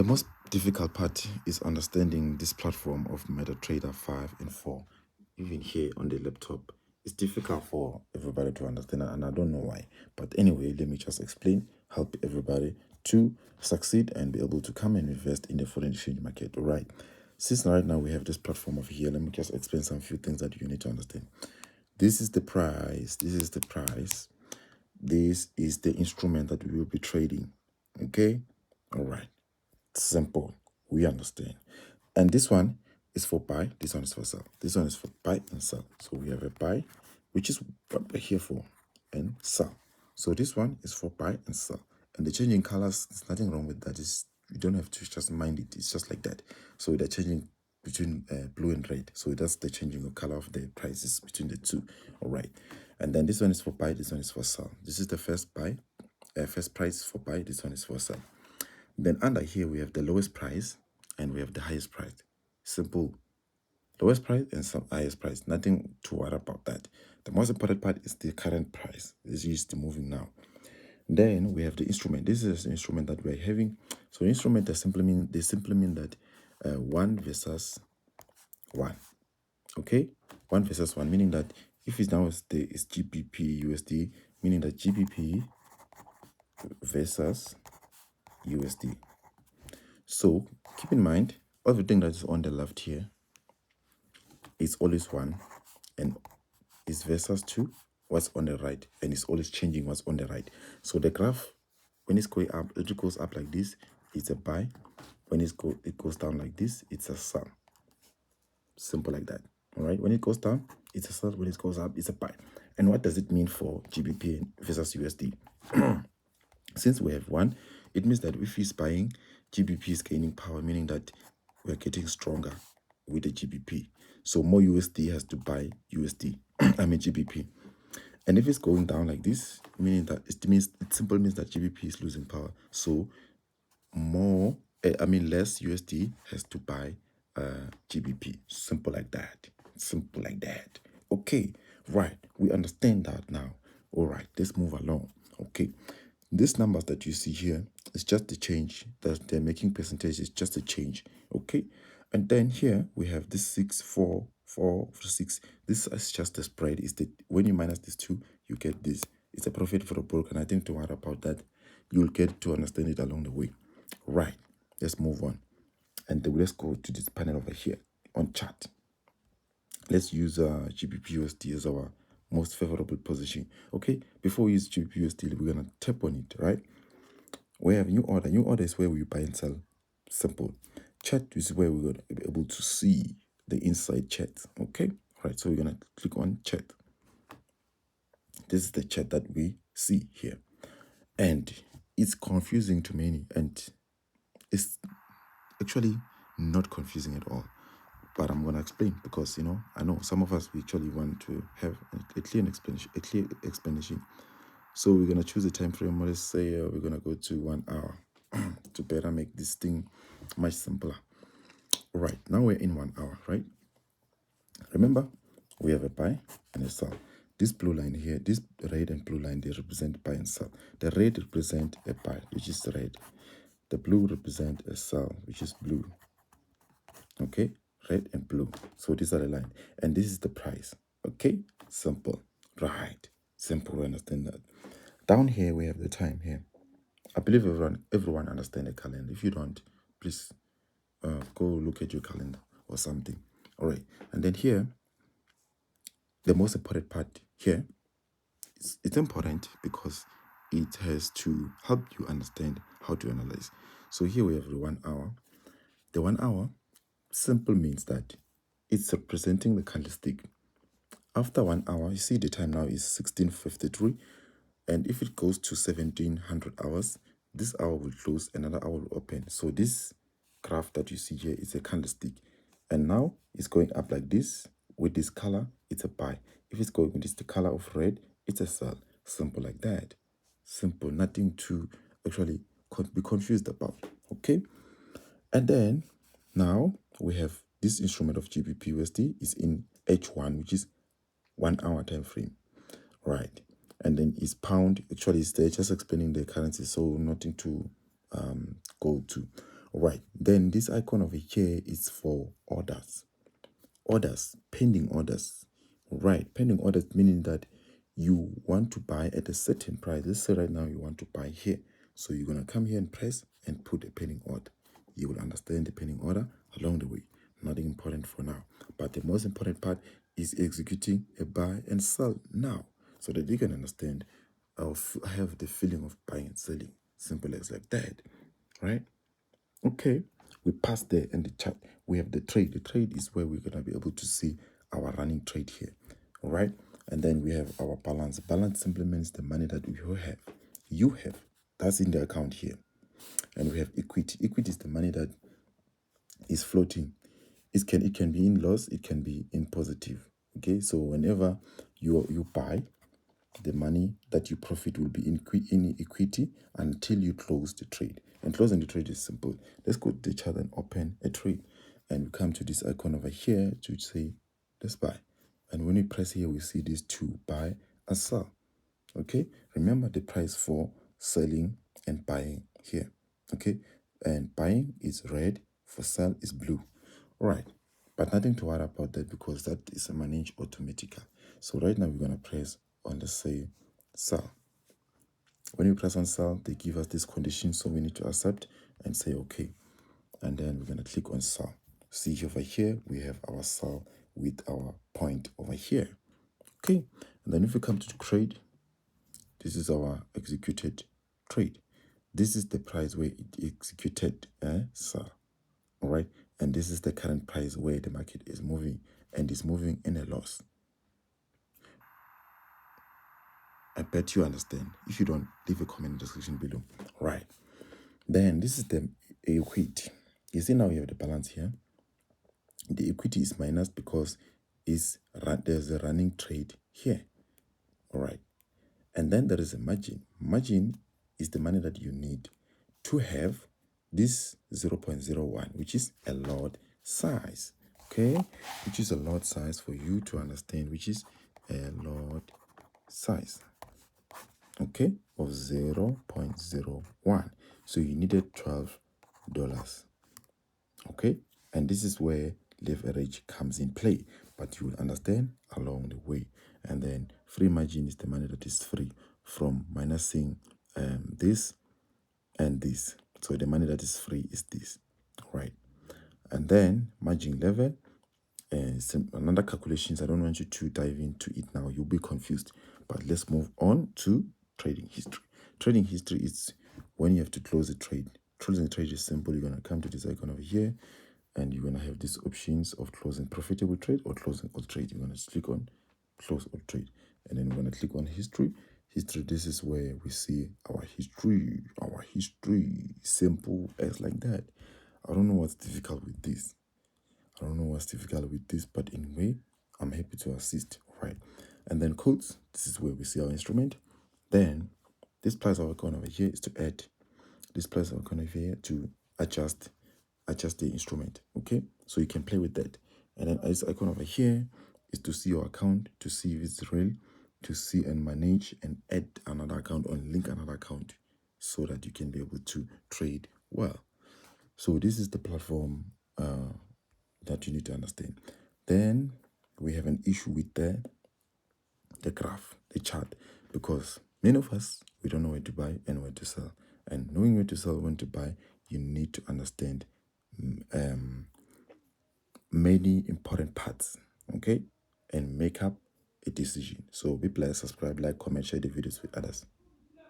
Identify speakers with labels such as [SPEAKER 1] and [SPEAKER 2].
[SPEAKER 1] The most difficult part is understanding this platform of MetaTrader 5 and 4. Even here on the laptop, it's difficult for everybody to understand, and I don't know why. But anyway, let me just explain, help everybody to succeed and be able to come and invest in the foreign exchange market. All right. Since right now we have this platform over here, let me just explain some few things that you need to understand. This is the price. This is the price. This is the instrument that we will be trading. Okay. All right. Simple. We understand. And this one is for buy. This one is for sell. This one is for buy and sell. So we have a buy, which is what we're here for, and sell. So this one is for buy and sell. And the changing colors, there's nothing wrong with that. You don't have to just mind it. It's just like that. So they're changing between blue and red. So that's the changing of color of the prices between the two. All right. And then this one is for buy. This one is for sell. This is the first buy. First price for buy. This one is for sell. Then under here, we have the lowest price and we have the highest price. Simple. Lowest price and some highest price. Nothing to worry about that. The most important part is the current price. This is the moving now. Then we have the instrument. This is the instrument that we're having. So instrument, they simply mean that 1 versus 1. Okay? 1 versus 1, meaning that if it's now is GBP USD, meaning that GBP versus USD. So keep in mind, everything that is on the left here is always 1 and is versus 2 what's on the right, and it's always changing what's on the right. So the graph, when it's going up, it goes up like this, it's a buy. When it goes down like this, it's a sell. Simple like that. All right. When it goes down, it's a sell. When it goes up, it's a buy. And what does it mean for GBP versus USD? Since we have 1, it means that if he's buying, GBP is gaining power, meaning that we're getting stronger with the GBP. So more USD has to buy USD, I mean GBP. And if it's going down like this, meaning that it simply means that GBP is losing power. So less USD has to buy GBP. Simple like that. Simple like that. Okay, right. We understand that now. All right, let's move along. Okay, these numbers that you see here is just the change that they're making percentage. Is just a change. Okay, and then here we have this 6, 4, 4, 6. This is just the spread. Is that when you minus these two, you get this. It's a profit for a broker. And I think to worry about that, you'll get to understand it along the way. Right. Let's move on. And then let's go to this panel over here on chart. Let's use GBP USD as our most favorable position. Okay. Before we use GBP USD, we're gonna tap on it. Right. We have new order. New order is where we buy and sell. Simple. Chart is where we're gonna be able to see the inside chart. Okay. Right. So we're gonna click on chart. This is the chart that we see here, and it's confusing to many, and it's actually not confusing at all. But I'm gonna explain because I know some of us we actually want to have a clear explanation. So we're gonna choose a time frame. Let's say we're gonna go to 1 hour to better make this thing much simpler. All right, now we're in 1 hour, right? Remember, we have a buy and a sell. This blue line here, this red and blue line, they represent buy and sell. The red represent a buy, which is red. The blue represent a sell, which is blue. Okay, red and blue. So these are the line, and this is the price. Okay, simple, right? Simple. Understand that. Down here we have the time here. I believe everyone understand the calendar. If you don't, please go look at your calendar or something. All right, and then here, the most important part here, it's important because it has to help you understand how to analyze. So here we have the 1 hour. The 1 hour simple means that it's representing the candlestick. After 1 hour, you see the time now is 16:53, and if it goes to 1700 hours, this hour will close, another hour will open. So this graph that you see here is a candlestick, and now it's going up like this. With this color, it's a buy. If it's going with the color of red, it's a sell. Simple like that. Simple, nothing to actually be confused about. Okay, and then now we have this instrument of GBP USD is in H1, which is 1 hour time frame, right? And then is pound. Actually, it's there just explaining the currency, so nothing to go to. Right. Then this icon over here is for orders. Orders, pending orders. Right. Pending orders meaning that you want to buy at a certain price. Let's say right now you want to buy here. So you're going to come here and press and put a pending order. You will understand the pending order along the way. Nothing important for now. But the most important part is executing a buy and sell now so that you can understand or have the feeling of buying and selling. Simple as like that. Right? Okay, we passed there in the chart. We have the trade. The trade is where we're going to be able to see our running trade here. All right. And then we have our balance. Balance simply means the money that we have. You have. That's in the account here. And we have equity. Equity is the money that is floating. It can be in loss. It can be in positive. Okay. So whenever you buy, the money that you profit will be in equity until you close the trade. And closing the trade is simple. Let's go to the chart and open a trade. And we come to this icon over here to say, let's buy. And when we press here, we see these two, buy and sell. Okay, remember the price for selling and buying here. Okay, and buying is red, for sell is blue. All right, but nothing to worry about that because that is managed automatically. So right now we're going to press on the say sell. When you press on sell, they give us this condition, so we need to accept and say okay. And then we're going to click on sell. See over here, we have our sell with our point over here. Okay, and then if we come to trade, this is our executed trade. This is the price where it executed sell. All right, and this is the current price where the market is moving and is moving in a loss. I bet you understand. If you don't, leave a comment in the description below. Right. Then this is the equity. You see now you have the balance here. The equity is minus because there's a running trade here. All right. And then there is a margin. Margin is the money that you need to have this 0.01, which is a lot size. Okay. Which is a lot size for you to understand, which is a lot size. Okay, of 0.01. So you needed $12. Okay, and this is where leverage comes in play, but you will understand along the way. And then free margin is the money that is free from minusing this and this. So the money that is free is this, right? And then margin level, another calculations. I don't want you to dive into it now. You'll be confused. But let's move on to trading history. Trading history is when you have to close a trade. Closing a trade is simple. You're going to come to this icon over here and you're going to have these options of closing profitable trade or closing all trade. You're going to click on close all trade and then we're going to click on history. History, this is where we see our history. Simple as like that. I don't know what's difficult with this. I don't know what's difficult with this, but anyway, I'm happy to assist. All right. And then codes, this is where we see our instrument. Then this plus icon over here is to add. This plus icon over here to adjust the instrument. Okay. So you can play with that. And then this icon over here is to see your account, to see if it's real, to see and manage and add another account or link another account so that you can be able to trade well. So this is the platform that you need to understand. Then we have an issue with the graph, the chart, because many of us, we don't know where to buy and where to sell. And knowing where to sell, when to buy, you need to understand many important parts, okay? And make up a decision. So be blessed, subscribe, like, comment, share the videos with others.